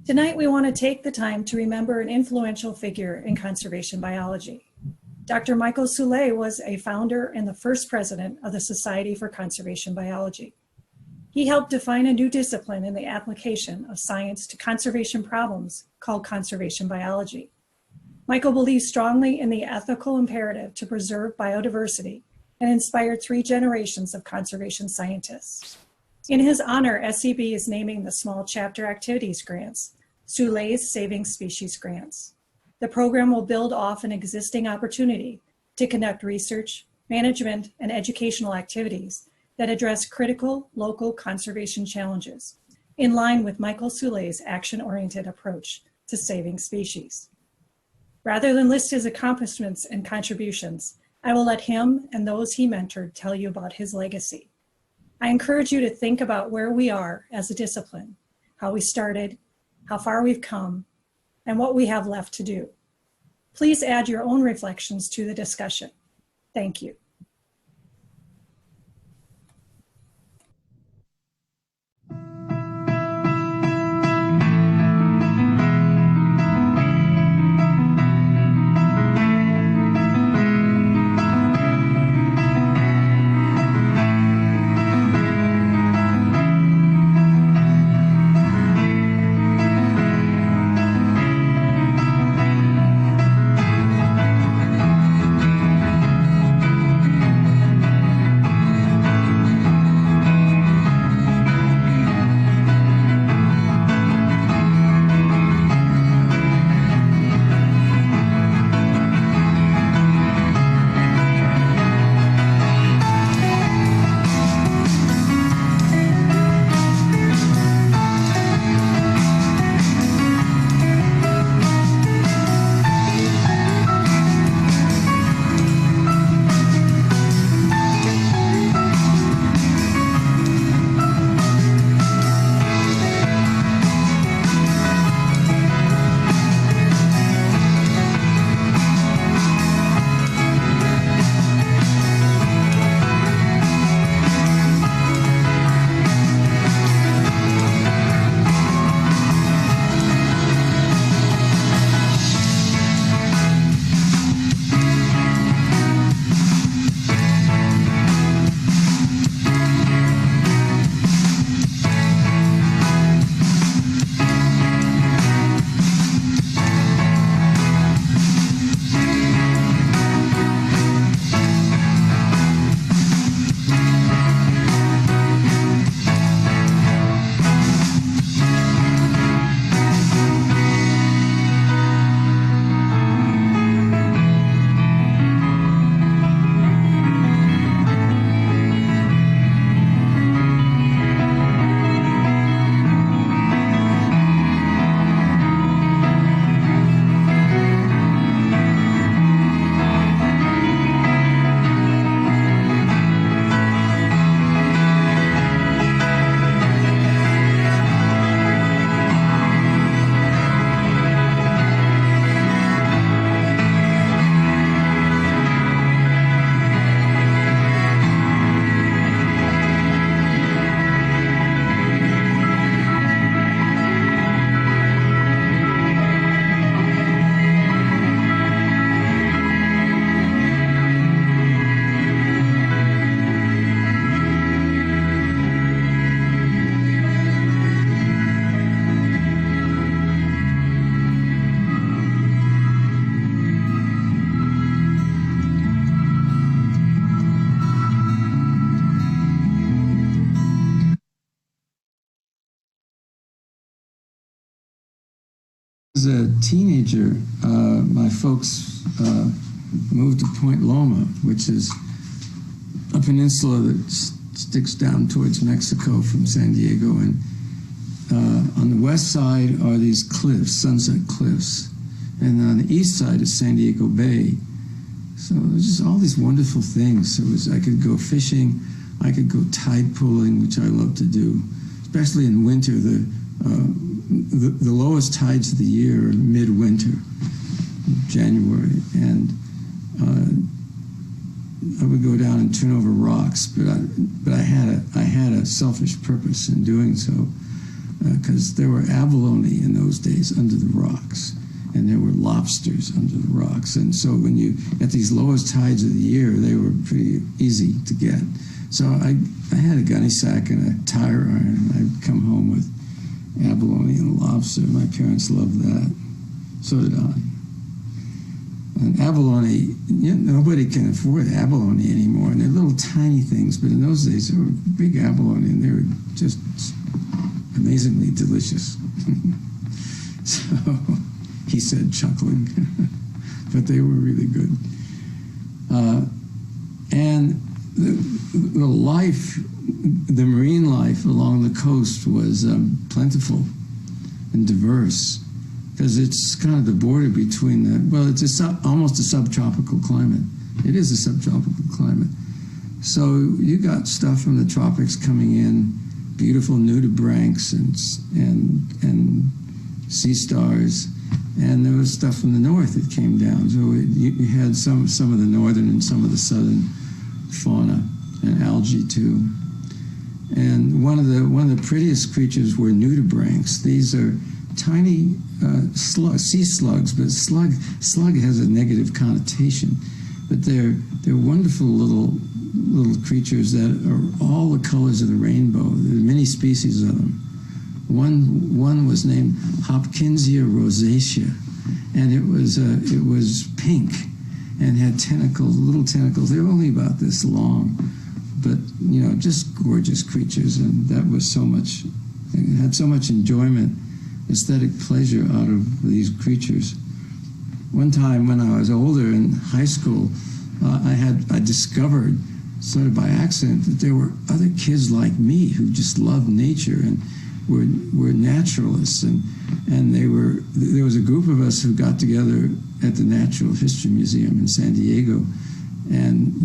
Tonight, we want to take the time to remember an influential figure in conservation biology. Dr. Michael Soulé was a founder and the first president of the Society for Conservation Biology. He helped define a new discipline in the application of science to conservation problems called conservation biology. Michael believes strongly in the ethical imperative to preserve biodiversity and inspired 3 generations of conservation scientists. In his honor, SCB is naming the Small Chapter Activities Grants Soulé's Saving Species Grants. The program will build off an existing opportunity to conduct research, management, and educational activities that address critical local conservation challenges, in line with Michael Soulé's action-oriented approach to saving species. Rather than list his accomplishments and contributions, I will let him and those he mentored tell you about his legacy. I encourage you to think about where we are as a discipline, how we started, how far we've come, and what we have left to do. Please add your own reflections to the discussion. Thank you. As a teenager, my folks moved to Point Loma, which is a peninsula that sticks down towards Mexico from San Diego. And on the west side are these cliffs, Sunset Cliffs. And on the east side is San Diego Bay. So there's just all these wonderful things. So I could go fishing, I could go tide pulling, which I love to do, especially in winter. The lowest tides of the year are midwinter, January, and I would go down and turn over rocks. But I had a selfish purpose in doing so. because there were abalone in those days under the rocks, and there were lobsters under the rocks. And so when you, at these lowest tides of the year, they were pretty easy to get. So I had a gunny sack and a tire iron, and I'd come home with abalone and lobster. My parents loved that. So did I. And abalone, nobody can afford abalone anymore, and they're little tiny things, but in those days, they were big abalone, and they were just amazingly delicious. So, he said, chuckling, but they were really good. And the life, the marine life along the coast was plentiful and diverse, because it's kind of the border between the, well, it's almost a subtropical climate. It is a subtropical climate. So you got stuff from the tropics coming in, beautiful nudibranchs and sea stars, and there was stuff from the north that came down. So you had some of the northern and some of the southern fauna and algae too. And one of the prettiest creatures were nudibranchs. These are tiny sea slugs, but slug has a negative connotation. But they're wonderful little creatures that are all the colors of the rainbow. There are many species of them. One was named Hopkinsia rosacea, and it was pink and had tentacles, little tentacles. They were only about this long, but just gorgeous creatures. And that was so much. I had so much enjoyment, aesthetic pleasure out of these creatures. One time when I was older in high school, I discovered, sort of by accident, that there were other kids like me who just loved nature and were naturalists, and there was a group of us who got together at the Natural History Museum in San Diego, and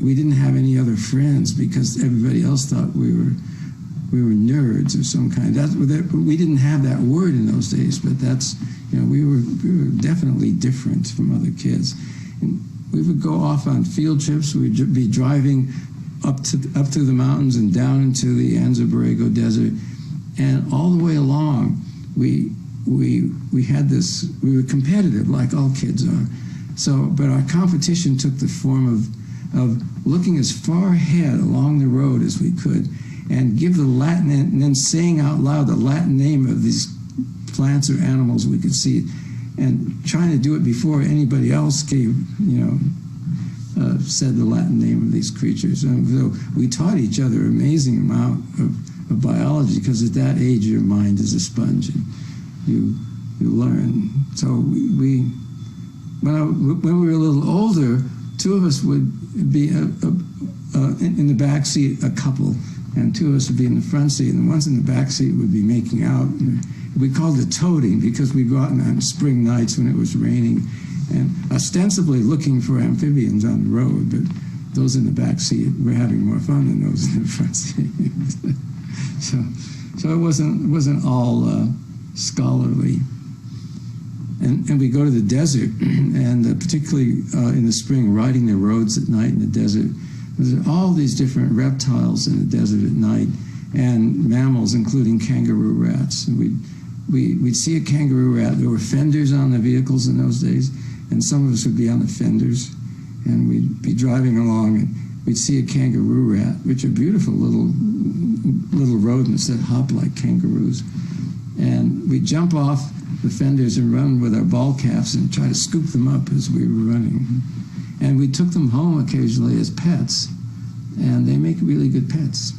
we didn't have any other friends because everybody else thought we were nerds of some kind. We didn't have that word in those days, but that's we were definitely different from other kids. And we would go off on field trips. We'd be driving up through the mountains and down into the Anza Borrego Desert, and all the way along, we had this. We were competitive, like all kids are. So, but our competition took the form of looking as far ahead along the road as we could, and give the Latin, and then saying out loud the Latin name of these plants or animals we could see, and trying to do it before anybody else said the Latin name of these creatures. And so we taught each other an amazing amount of biology, because at that age your mind is a sponge and you learn. So when we were a little older, two of us would be in the back seat, a couple, and two of us would be in the front seat, and the ones in the back seat would be making out. And we called it toading, because we'd go out on spring nights when it was raining and ostensibly looking for amphibians on the road, but those in the back seat were having more fun than those in the front seat. So it wasn't all scholarly. And we go to the desert, and particularly in the spring, riding the roads at night in the desert. There's all these different reptiles in the desert at night, and mammals, including kangaroo rats. And we'd see a kangaroo rat. There were fenders on the vehicles in those days, and some of us would be on the fenders, and we'd be driving along, and we'd see a kangaroo rat, which are beautiful little rodents that hop like kangaroos. And we'd jump off the fenders and run with our ball caps and try to scoop them up as we were running. And we took them home occasionally as pets, and they make really good pets.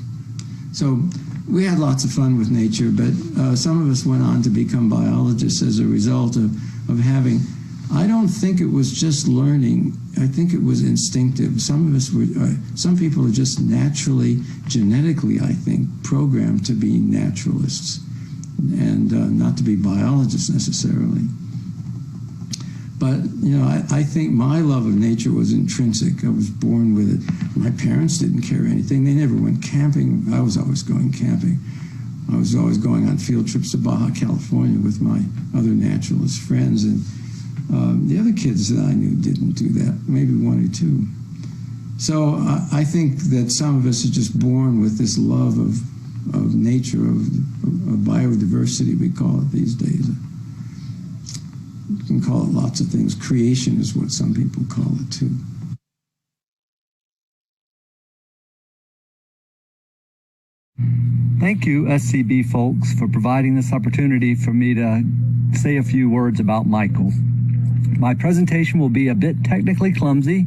So we had lots of fun with nature, but some of us went on to become biologists as a result of having, I don't think it was just learning, I think it was instinctive. Some of us were, some people are just naturally, genetically, I think, programmed to be naturalists and not to be biologists necessarily. But, I think my love of nature was intrinsic. I was born with it. My parents didn't care anything. They never went camping. I was always going camping. I was always going on field trips to Baja California with my other naturalist friends. And the other kids that I knew didn't do that, maybe one or two. So I think that some of us are just born with this love of of nature, of biodiversity, we call it these days. You can call it lots of things. Creation is what some people call it too. Thank you, SCB folks, for providing this opportunity for me to say a few words about Michael. My presentation will be a bit technically clumsy,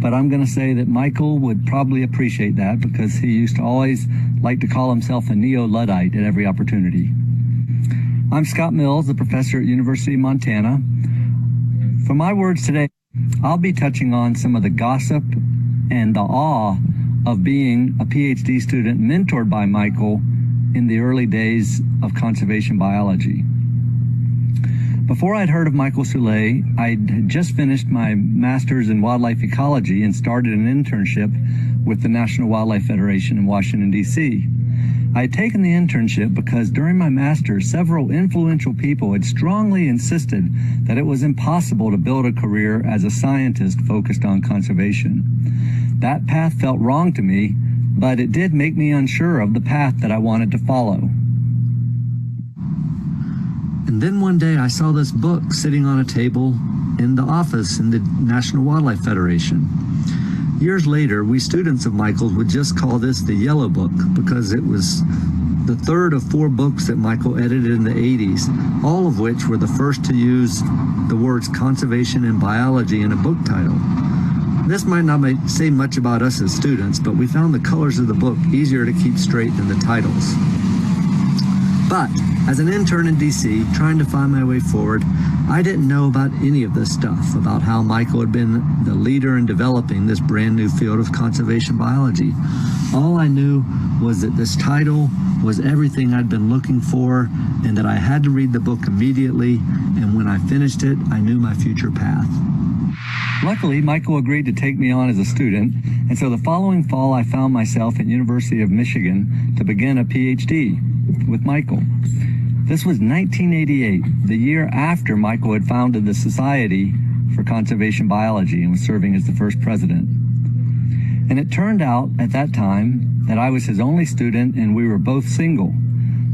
but I'm going to say that Michael would probably appreciate that because he used to always like to call himself a neo-Luddite at every opportunity. I'm Scott Mills, the professor at University of Montana. For my words today, I'll be touching on some of the gossip and the awe of being a PhD student mentored by Michael in the early days of conservation biology. Before I'd heard of Michael Soulé, I'd just finished my master's in wildlife ecology and started an internship with the National Wildlife Federation in Washington, D.C. I had taken the internship because during my master's, several influential people had strongly insisted that it was impossible to build a career as a scientist focused on conservation. That path felt wrong to me, but it did make me unsure of the path that I wanted to follow. And then one day I saw this book sitting on a table in the office in the National Wildlife Federation. Years later, we students of Michael's would just call this the Yellow Book because it was the third of 4 books that Michael edited in the 80s, all of which were the first to use the words conservation and biology in a book title. This might not say much about us as students, but we found the colors of the book easier to keep straight than the titles. But as an intern in DC, trying to find my way forward, I didn't know about any of this stuff, about how Michael had been the leader in developing this brand new field of conservation biology. All I knew was that this title was everything I'd been looking for and that I had to read the book immediately, and when I finished it, I knew my future path. Luckily, Michael agreed to take me on as a student, and so the following fall I found myself at University of Michigan to begin a PhD with Michael. This was 1988, the year after Michael had founded the Society for Conservation Biology and was serving as the first president. And it turned out at that time that I was his only student and we were both single.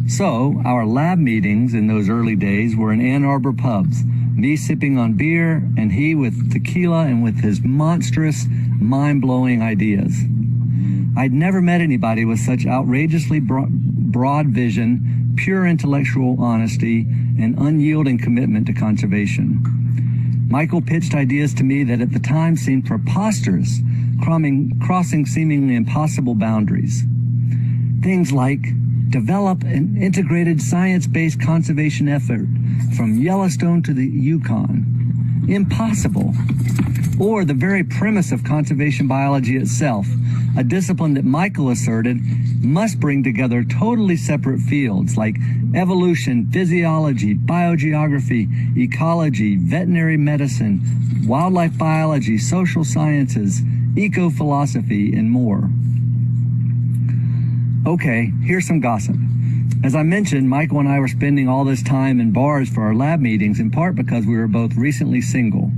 So our lab meetings in those early days were in Ann Arbor pubs, me sipping on beer and he with tequila and with his monstrous, mind-blowing ideas. I'd never met anybody with such outrageously broad vision, pure intellectual honesty, and unyielding commitment to conservation. Michael pitched ideas to me that at the time seemed preposterous, crossing seemingly impossible boundaries. Things like develop an integrated science-based conservation effort from Yellowstone to the Yukon. Impossible. Or the very premise of conservation biology itself, a discipline that Michael asserted must bring together totally separate fields like evolution, physiology, biogeography, ecology, veterinary medicine, wildlife biology, social sciences, eco-philosophy, and more. Okay, here's some gossip. As I mentioned, Michael and I were spending all this time in bars for our lab meetings, in part because we were both recently single.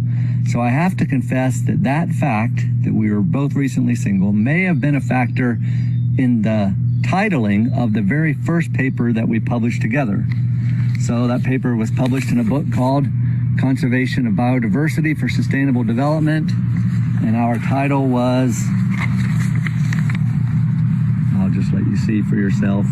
So I have to confess that that fact, that we were both recently single, may have been a factor in the titling of the very first paper that we published together. So that paper was published in a book called Conservation of Biodiversity for Sustainable Development, and our title was, I'll just let you see for yourself.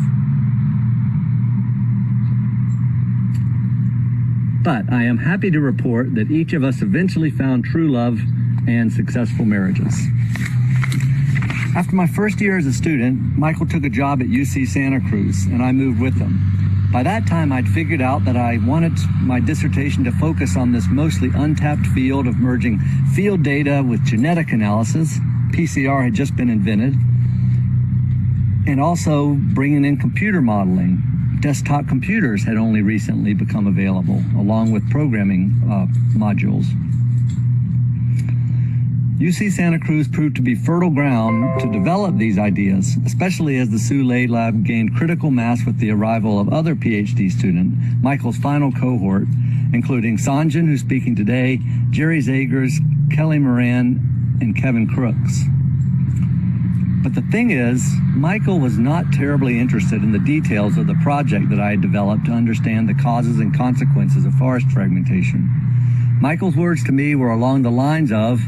But I am happy to report that each of us eventually found true love and successful marriages. After my first year as a student, Michael took a job at UC Santa Cruz, and I moved with him. By that time, I'd figured out that I wanted my dissertation to focus on this mostly untapped field of merging field data with genetic analysis. PCR had just been invented. And also bringing in computer modeling. Desktop computers had only recently become available, along with programming modules. UC Santa Cruz proved to be fertile ground to develop these ideas, especially as the Soulé lab gained critical mass with the arrival of other PhD students, Michael's final cohort, including Sanjayan, who's speaking today, Jerry Zagers, Kelly Moran, and Kevin Crooks. But the thing is, Michael was not terribly interested in the details of the project that I had developed to understand the causes and consequences of forest fragmentation. Michael's words to me were along the lines of,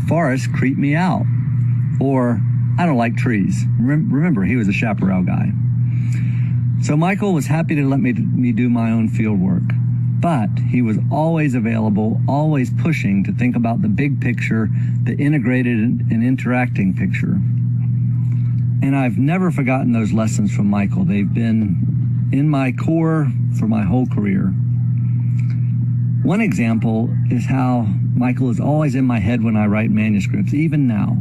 forests creep me out, or I don't like trees. Remember, he was a chaparral guy. So Michael was happy to let me do my own field work, but he was always available, always pushing to think about the big picture, the integrated and interacting picture. And I've never forgotten those lessons from Michael. They've been in my core for my whole career. One example is how Michael is always in my head when I write manuscripts, even now.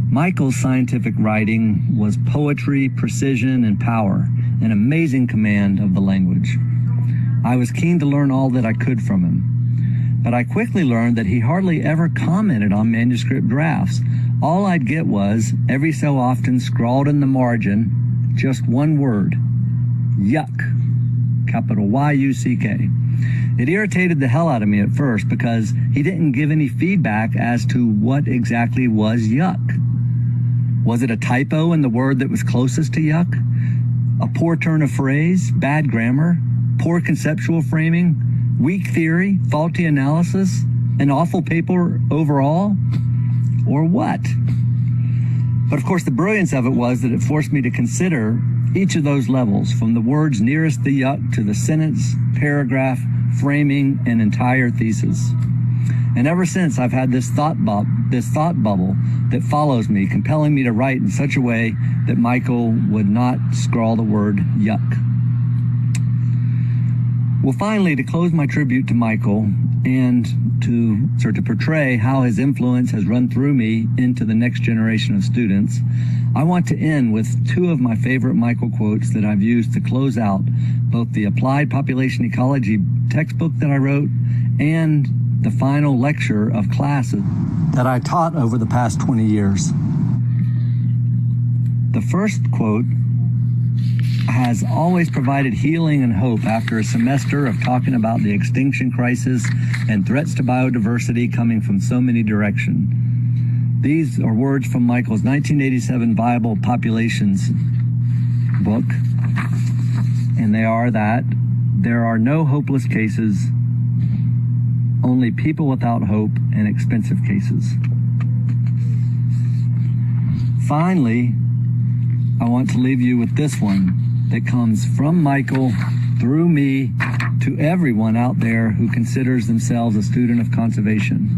Michael's scientific writing was poetry, precision, and power, an amazing command of the language. I was keen to learn all that I could from him, but I quickly learned that he hardly ever commented on manuscript drafts. All I'd get was, every so often scrawled in the margin, just one word, yuck, capital Y-U-C-K. It irritated the hell out of me at first because he didn't give any feedback as to what exactly was yuck. Was it a typo in the word that was closest to yuck? A poor turn of phrase, bad grammar, poor conceptual framing, weak theory, faulty analysis, an awful paper overall? Or what? But of course, the brilliance of it was that it forced me to consider each of those levels, from the words nearest the yuck to the sentence, paragraph, framing, and entire thesis. And ever since, I've had this thought bubble that follows me, compelling me to write in such a way that Michael would not scrawl the word yuck. Well, finally, to close my tribute to Michael and to portray how his influence has run through me into the next generation of students, I want to end with two of my favorite Michael quotes that I've used to close out both the Applied Population Ecology textbook that I wrote and the final lecture of classes that I taught over the past 20 years. The first quote has always provided healing and hope after a semester of talking about the extinction crisis and threats to biodiversity coming from so many directions. These are words from Michael's 1987 Viable Populations book, and they are that there are no hopeless cases, only people without hope and expensive cases. Finally, I want to leave you with this one that comes from Michael through me to everyone out there who considers themselves a student of conservation.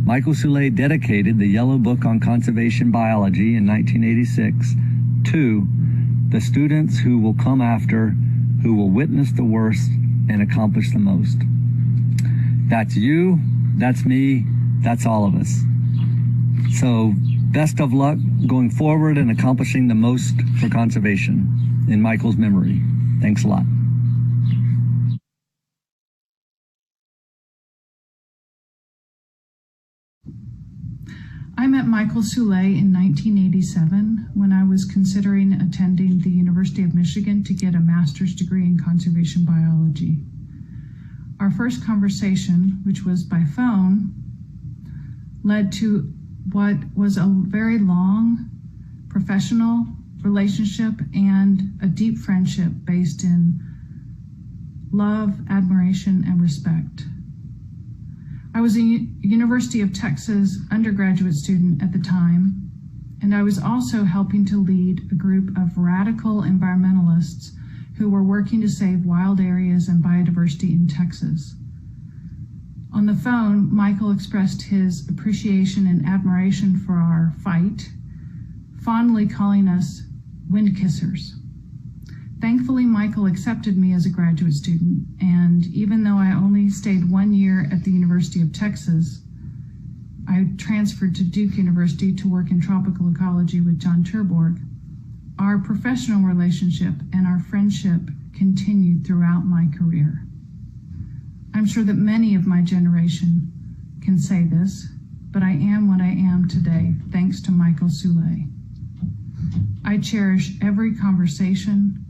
Michael Soulé dedicated the Yellow Book on Conservation Biology in 1986 to the students who will come after, who will witness the worst and accomplish the most. That's you, that's me, that's all of us. So best of luck going forward and accomplishing the most for conservation in Michael's memory. Thanks a lot. I met Michael Soulé in 1987 when I was considering attending the University of Michigan to get a master's degree in conservation biology. Our first conversation, which was by phone, led to what was a very long professional relationship and a deep friendship based in love, admiration, and respect. I was a University of Texas undergraduate student at the time, and I was also helping to lead a group of radical environmentalists who were working to save wild areas and biodiversity in Texas. On the phone, Michael expressed his appreciation and admiration for our fight, fondly calling us wind kissers. Thankfully, Michael accepted me as a graduate student, and even though I only stayed 1 year at the University of Texas, I transferred to Duke University to work in tropical ecology with John Terborg. Our professional relationship and our friendship continued throughout my career. I'm sure that many of my generation can say this, but I am what I am today, thanks to Michael Soulé. I cherish every conversation,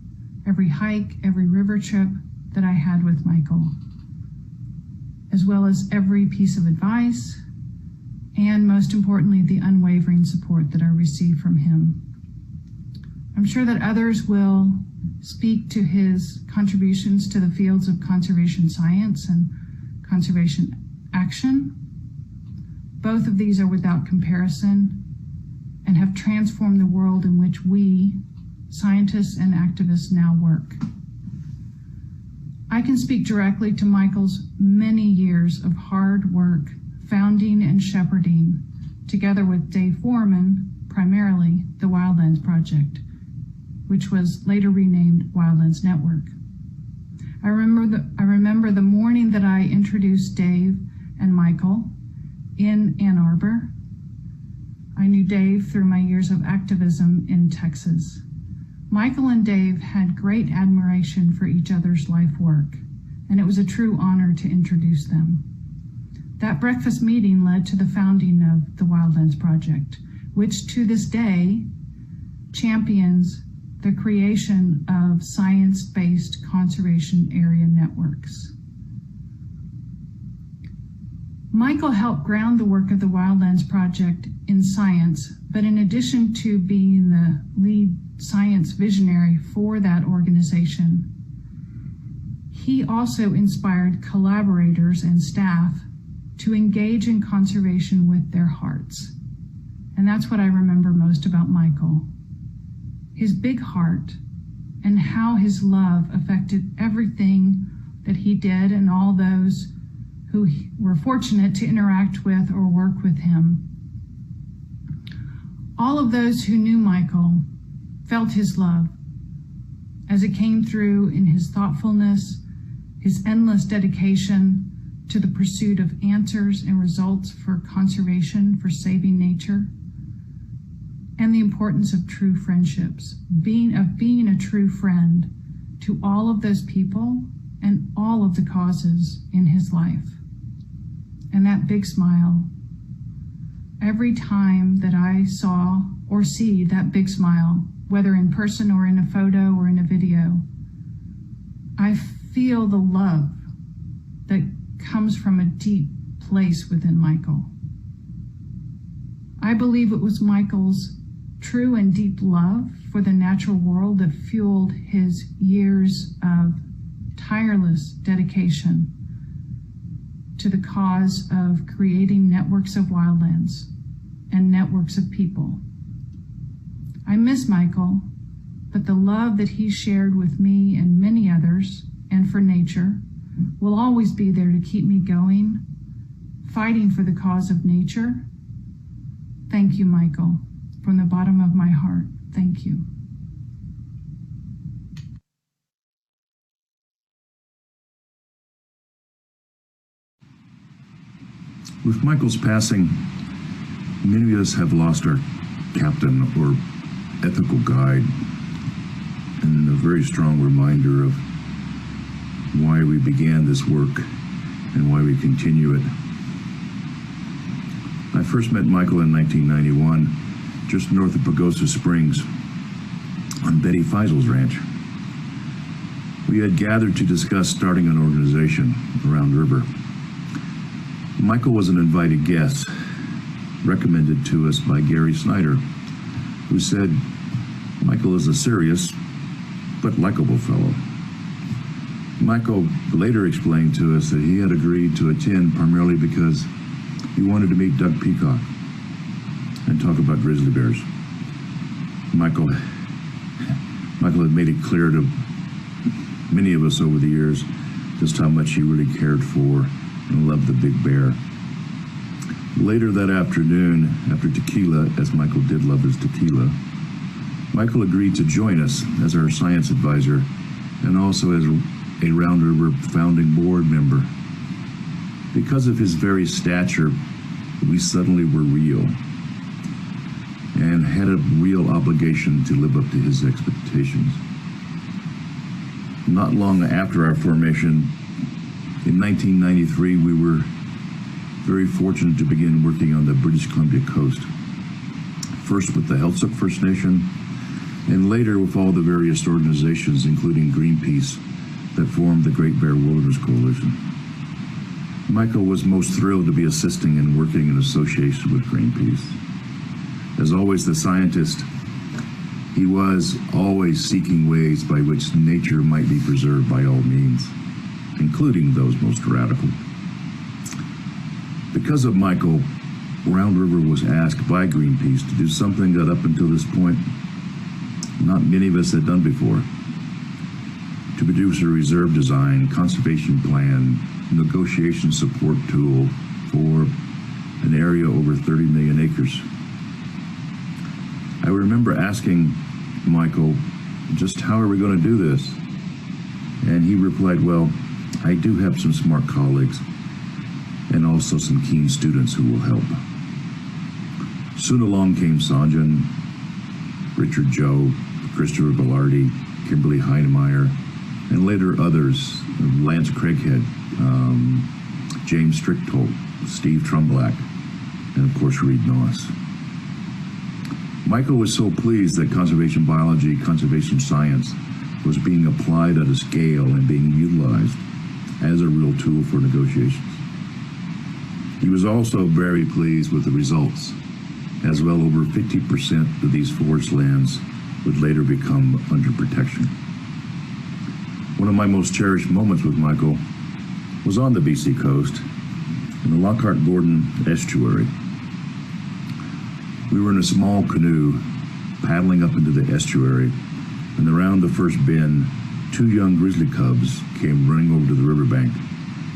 every hike, every river trip that I had with Michael, as well as every piece of advice, and most importantly, the unwavering support that I received from him. I'm sure that others will speak to his contributions to the fields of conservation science and conservation action. Both of these are without comparison and have transformed the world in which we, scientists and activists, now work. I can speak directly to Michael's many years of hard work founding and shepherding, together with Dave Foreman, primarily the Wildlands Project, which was later renamed Wildlands Network. I remember the morning that I introduced Dave and Michael in Ann Arbor. I knew Dave through my years of activism in Texas. Michael and Dave had great admiration for each other's life work, and it was a true honor to introduce them. That breakfast meeting led to the founding of the Wildlands Project, which to this day champions the creation of science-based conservation area networks. Michael helped ground the work of the Wildlands Project in science, but in addition to being the lead science visionary for that organization, he also inspired collaborators and staff to engage in conservation with their hearts. And that's what I remember most about Michael. His big heart and how his love affected everything that he did and all those who were fortunate to interact with or work with him. All of those who knew Michael felt his love as it came through in his thoughtfulness, his endless dedication to the pursuit of answers and results for conservation, for saving nature, and the importance of true friendships, being a true friend to all of those people and all of the causes in his life. And that big smile, every time that I saw or see that big smile, whether in person or in a photo or in a video, I feel the love that comes from a deep place within Michael. I believe it was Michael's true and deep love for the natural world that fueled his years of tireless dedication to the cause of creating networks of wildlands and networks of people. I miss Michael, but the love that he shared with me and many others and for nature will always be there to keep me going, fighting for the cause of nature. Thank you, Michael. From the bottom of my heart, thank you. With Michael's passing, many of us have lost our captain or ethical guide, and a very strong reminder of why we began this work and why we continue it. I first met Michael in 1991, just north of Pagosa Springs, on Betty Feisel's ranch. We had gathered to discuss starting an organization around river. Michael was an invited guest, recommended to us by Gary Snyder, who said, "Michael is a serious but likable fellow." Michael later explained to us that he had agreed to attend primarily because he wanted to meet Doug Peacock and talk about grizzly bears. Michael had made it clear to many of us over the years just how much he really cared for and loved the big bear. Later that afternoon, after tequila, as Michael did love his tequila, Michael agreed to join us as our science advisor and also as a Round River founding board member. Because of his very stature, we suddenly were real and had a real obligation to live up to his expectations. Not long after our formation, in 1993, we were very fortunate to begin working on the British Columbia coast. First with the Heiltsuk First Nation, and later with all the various organizations, including Greenpeace, that formed the Great Bear Wilderness Coalition. Michael was most thrilled to be assisting and working in association with Greenpeace. As always the scientist, he was always seeking ways by which nature might be preserved by all means, including those most radical. Because of Michael, Round River was asked by Greenpeace to do something that up until this point, not many of us had done before. To produce a reserve design, conservation plan, negotiation support tool for an area over 30 million acres. I remember asking Michael, just how are we going to do this? And he replied, well, I do have some smart colleagues and also some keen students who will help. Soon along came Sanjayan, Richard Joe, Christopher Bellardi, Kimberly Heinemeyer, and later others, Lance Craighead, James Stricktolt, Steve Trumblack, and of course Reed Noss. Michael was so pleased that conservation biology, conservation science was being applied at a scale and being utilized as a real tool for negotiations. He was also very pleased with the results, as well over 50% of these forest lands would later become under protection. One of my most cherished moments with Michael was on the BC coast in the Lockhart-Gordon estuary. We were in a small canoe paddling up into the estuary, and around the first bend, 2 young grizzly cubs came running over to the riverbank,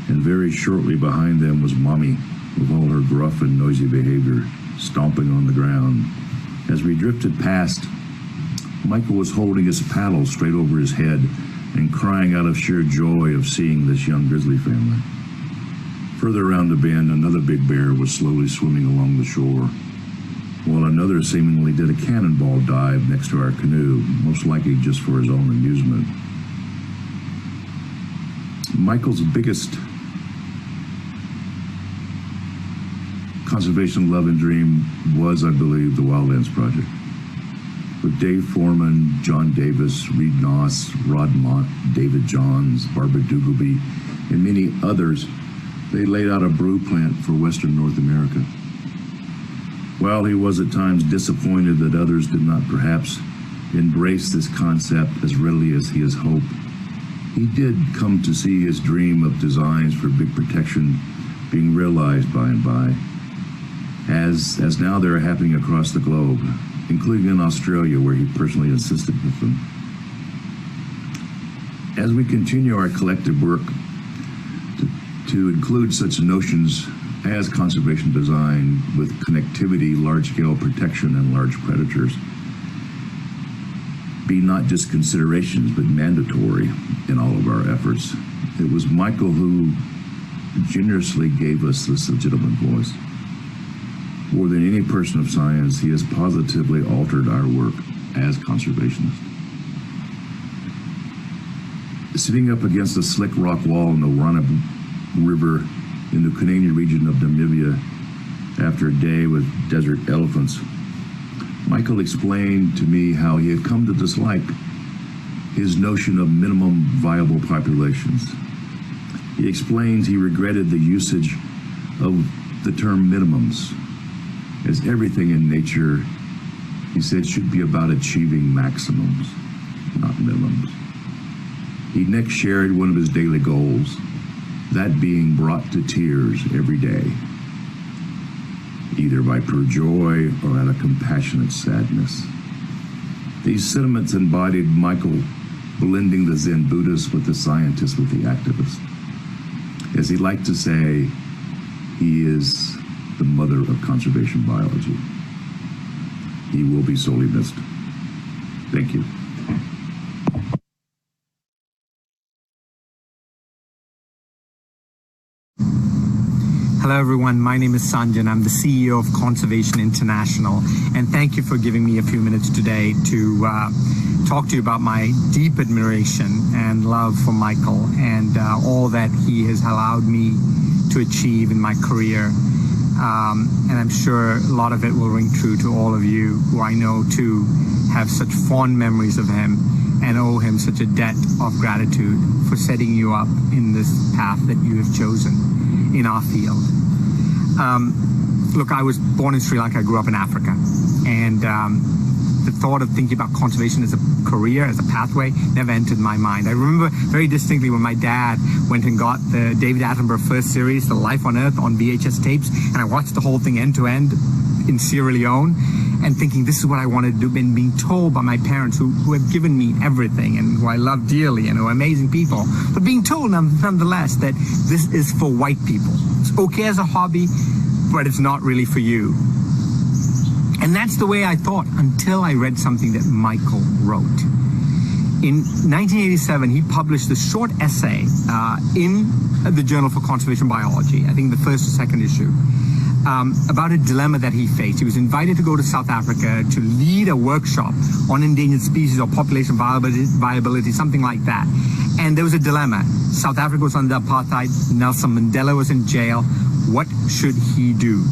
and very shortly behind them was Mommy with all her gruff and noisy behavior, stomping on the ground. As we drifted past, Michael was holding his paddle straight over his head and crying out of sheer joy of seeing this young grizzly family. Further around the bend, another big bear was slowly swimming along the shore, while another seemingly did a cannonball dive next to our canoe, most likely just for his own amusement. Michael's biggest conservation love and dream was, I believe, the Wildlands Project. With Dave Foreman, John Davis, Reed Noss, Rod Mott, David Johns, Barbara Dugelby, and many others, they laid out a brew plant for Western North America. While he was at times disappointed that others did not perhaps embrace this concept as readily as he has hoped, he did come to see his dream of designs for big protection being realized by and by, as now they're happening across the globe, including in Australia, where he personally assisted with them. As we continue our collective work to include such notions as conservation design with connectivity, large-scale protection, and large predators, be not just considerations, but mandatory in all of our efforts. It was Michael who generously gave us this legitimate voice. More than any person of science, he has positively altered our work as conservationists. Sitting up against a slick rock wall in the Rana River in the Canadian region of Namibia after a day with desert elephants, Michael explained to me how he had come to dislike his notion of minimum viable populations. He explains he regretted the usage of the term minimums, as everything in nature, he said, should be about achieving maximums, not minimums. He next shared one of his daily goals, that being brought to tears every day, either by pure joy or out of compassionate sadness. These sentiments embodied Michael blending the Zen Buddhist with the scientist with the activist. As he liked to say, he is the mother of conservation biology. He will be sorely missed. Thank you. Hello everyone, my name is Sanjayan. I'm the CEO of Conservation International, and thank you for giving me a few minutes today to talk to you about my deep admiration and love for Michael and all that he has allowed me to achieve in my career. And I'm sure a lot of it will ring true to all of you who I know too have such fond memories of him and owe him such a debt of gratitude for setting you up in this path that you have chosen. in our field. Look, I was born in Sri Lanka. I grew up in Africa. And the thought of thinking about conservation as a career, as a pathway, never entered my mind. I remember very distinctly when my dad went and got the David Attenborough first series, The Life on Earth, on VHS tapes, and I watched the whole thing end to end in Sierra Leone, and thinking this is what I wanted to do, and being told by my parents who have given me everything and who I love dearly and who are amazing people, but being told nonetheless that this is for white people. It's okay as a hobby, but it's not really for you. And that's the way I thought until I read something that Michael wrote. In 1987, he published a short essay in the Journal for Conservation Biology, I think the first or second issue, about a dilemma that he faced. He was invited to go to South Africa to lead a workshop on endangered species or population viability, something like that. And there was a dilemma. South Africa was under apartheid. Nelson Mandela was in jail. What should he do?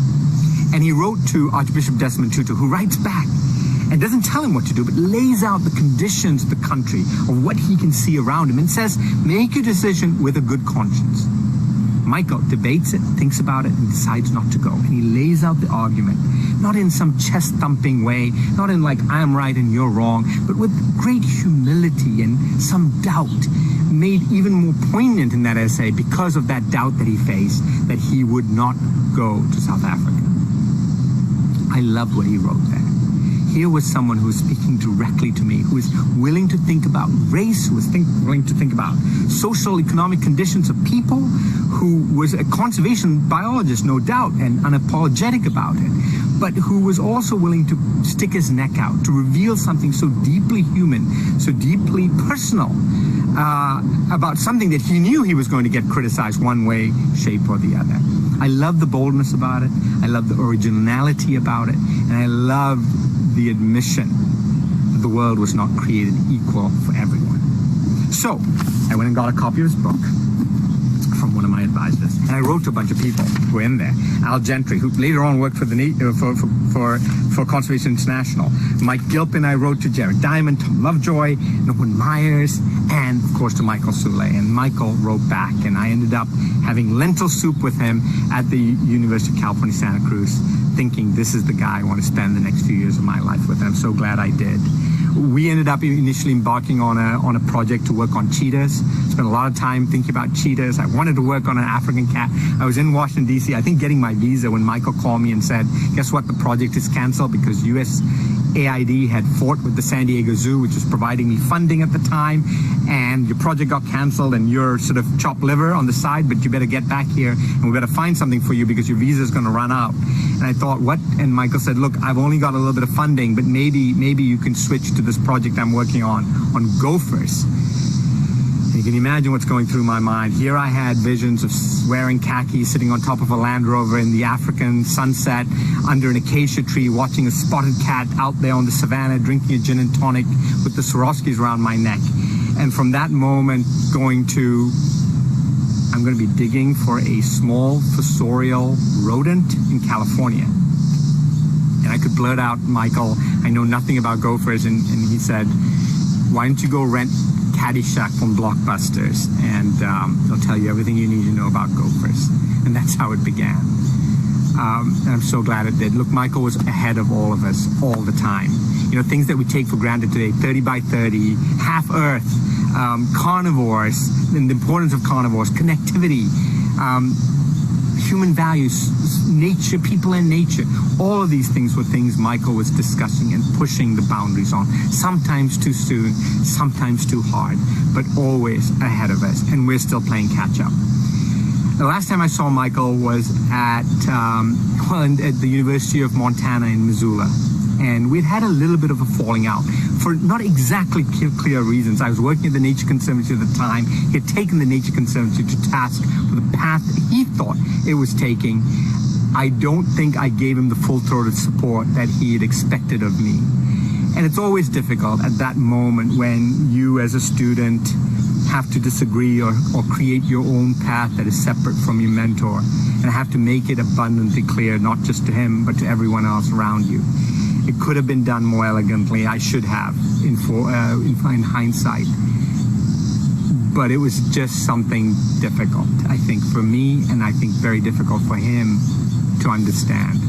And he wrote to Archbishop Desmond Tutu, who writes back and doesn't tell him what to do, but lays out the conditions of the country, of what he can see around him, and says, make your decision with a good conscience. Michael debates it, thinks about it, and decides not to go. And he lays out the argument, not in some chest-thumping way, not in like, I'm right and you're wrong, but with great humility and some doubt, made even more poignant in that essay because of that doubt that he faced, that he would not go to South Africa. I loved what he wrote there. Here was someone who was speaking directly to me, who was willing to think about race, who was willing to think about social, economic conditions of people, who was a conservation biologist, no doubt, and unapologetic about it, but who was also willing to stick his neck out, to reveal something so deeply human, so deeply personal, about something that he knew he was going to get criticized one way, shape, or the other. I love the boldness about it. I love the originality about it. And I love the admission that the world was not created equal for everyone. So I went and got a copy of his book from one of my advisors, and I wrote to a bunch of people who were in there. Al Gentry, who later on worked for the for Conservation International. Mike Gilpin, I wrote to Jared Diamond, Tom Lovejoy, Norman Myers, and of course to Michael Soulé. And Michael wrote back, and I ended up having lentil soup with him at the University of California, Santa Cruz, thinking this is the guy I want to spend the next few years of my life with. And I'm so glad I did. We ended up initially embarking on a project to work on cheetahs. Spent a lot of time thinking about cheetahs. I wanted to work on an African cat. I was in Washington, D.C., I think getting my visa when Michael called me and said, guess what, the project is canceled because USAID had fought with the San Diego Zoo, which was providing me funding at the time, and your project got canceled and you're sort of chopped liver on the side, but you better get back here and we better find something for you because your visa is going to run out. And I thought, what? And Michael said, look, I've only got a little bit of funding, but maybe you can switch to this project I'm working on gophers. And you can imagine what's going through my mind. Here I had visions of wearing khakis, sitting on top of a Land Rover in the African sunset, under an acacia tree, watching a spotted cat out there on the savannah, drinking a gin and tonic with the Swarovskis around my neck. And from that moment, I'm going to be digging for a small fossorial rodent in California. And I could blurt out, Michael, I know nothing about gophers. And he said, why don't you go rent Caddyshack from Blockbusters, and they'll tell you everything you need to know about gophers. And that's how it began. And I'm so glad it did. Look, Michael was ahead of all of us all the time. You know, things that we take for granted today, 30 by 30, half Earth, carnivores, and the importance of carnivores, connectivity, human values, nature, people and nature. All of these things were things Michael was discussing and pushing the boundaries on. Sometimes too soon, sometimes too hard, but always ahead of us. And we're still playing catch up. The last time I saw Michael was at the University of Montana in Missoula. And we'd had a little bit of a falling out for not exactly clear reasons. I was working at the Nature Conservancy at the time. He had taken the Nature Conservancy to task for the path that he thought it was taking. I don't think I gave him the full-throated support that he had expected of me. And it's always difficult at that moment when you as a student have to disagree or create your own path that is separate from your mentor, and have to make it abundantly clear, not just to him, but to everyone else around you. It could have been done more elegantly. I should have, in hindsight. but it was just something difficult, I think, for me, and I think very difficult for him to understand.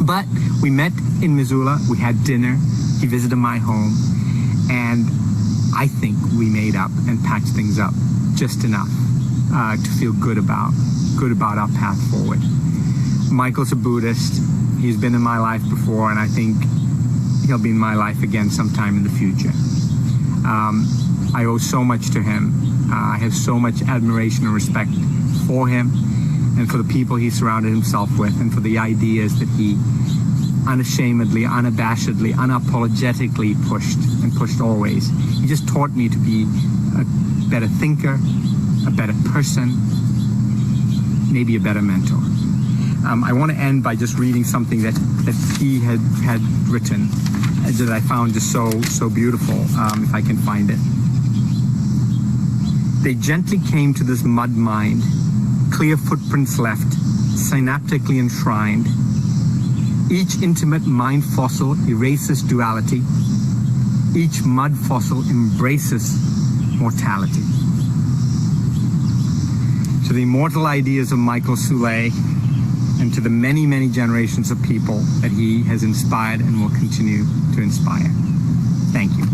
But we met in Missoula, we had dinner, he visited my home, and I think we made up and patched things up just enough to feel good about our path forward. Michael's a Buddhist. He's been in my life before, and I think he'll be in my life again sometime in the future. I owe so much to him. I have so much admiration and respect for him and for the people he surrounded himself with and for the ideas that he unashamedly, unabashedly, unapologetically pushed always. He just taught me to be a better thinker, a better person, maybe a better mentor. I want to end by just reading something that he had written that I found just so beautiful, if I can find it. They gently came to this mud mind, clear footprints left, synaptically enshrined. Each intimate mind fossil erases duality. Each mud fossil embraces mortality. To the immortal ideas of Michael Soulé, and to the many, many generations of people that he has inspired and will continue to inspire. Thank you.